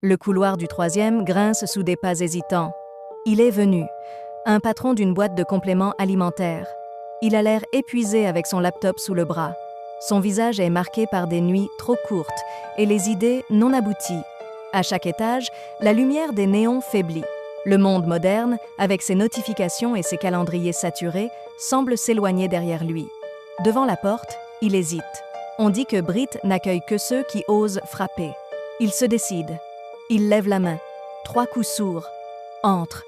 Le couloir du troisième grince sous des pas hésitants. Il est venu, un patron d'une boîte de compléments alimentaires. Il a l'air épuisé avec son laptop sous le bras. Son visage est marqué par des nuits trop courtes et les idées non abouties. À chaque étage, la lumière des néons faiblit. Le monde moderne, avec ses notifications et ses calendriers saturés, semble s'éloigner derrière lui. Devant la porte, il hésite. On dit que Brit n'accueille que ceux qui osent frapper. Il se décide. Il lève la main. 3 coups sourds. Entre.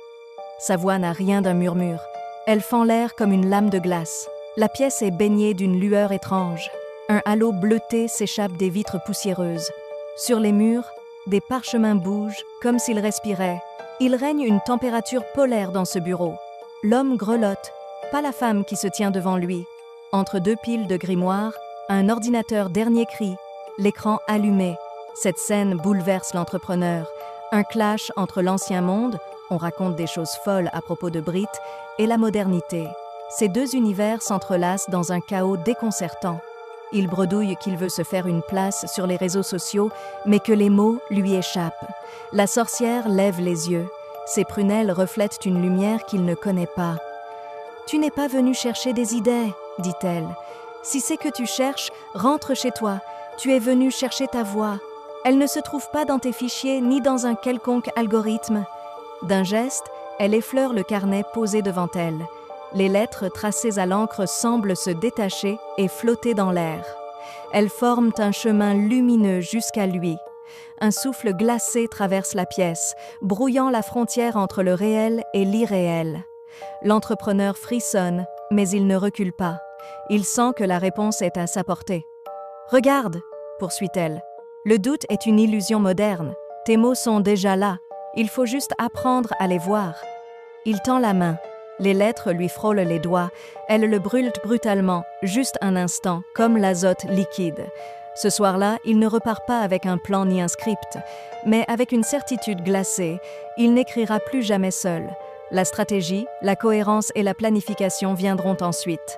Sa voix n'a rien d'un murmure. Elle fend l'air comme une lame de glace. La pièce est baignée d'une lueur étrange. Un halo bleuté s'échappe des vitres poussiéreuses. Sur les murs, des parchemins bougent comme s'ils respiraient. Il règne une température polaire dans ce bureau. L'homme grelotte, pas la femme qui se tient devant lui. Entre 2 piles de grimoires, un ordinateur dernier cri, l'écran allumé. Cette scène bouleverse l'entrepreneur. Un clash entre l'ancien monde, on raconte des choses folles à propos de Brit, et la modernité. Ces 2 univers s'entrelacent dans un chaos déconcertant. Il bredouille qu'il veut se faire une place sur les réseaux sociaux, mais que les mots lui échappent. La sorcière lève les yeux. Ses prunelles reflètent une lumière qu'il ne connaît pas. « Tu n'es pas venu chercher des idées, dit-elle. Si c'est que tu cherches, rentre chez toi. Tu es venu chercher ta voix. Elle ne se trouve pas dans tes fichiers ni dans un quelconque algorithme. » D'un geste, elle effleure le carnet posé devant elle. Les lettres tracées à l'encre semblent se détacher et flotter dans l'air. Elles forment un chemin lumineux jusqu'à lui. Un souffle glacé traverse la pièce, brouillant la frontière entre le réel et l'irréel. L'entrepreneur frissonne, mais il ne recule pas. Il sent que la réponse est à sa portée. « Regarde !» poursuit-elle. « Le doute est une illusion moderne. Tes mots sont déjà là. Il faut juste apprendre à les voir. » Il tend la main. Les lettres lui frôlent les doigts. Elle le brûle brutalement, juste un instant, comme l'azote liquide. Ce soir-là, il ne repart pas avec un plan ni un script, mais avec une certitude glacée. Il n'écrira plus jamais seul. La stratégie, la cohérence et la planification viendront ensuite.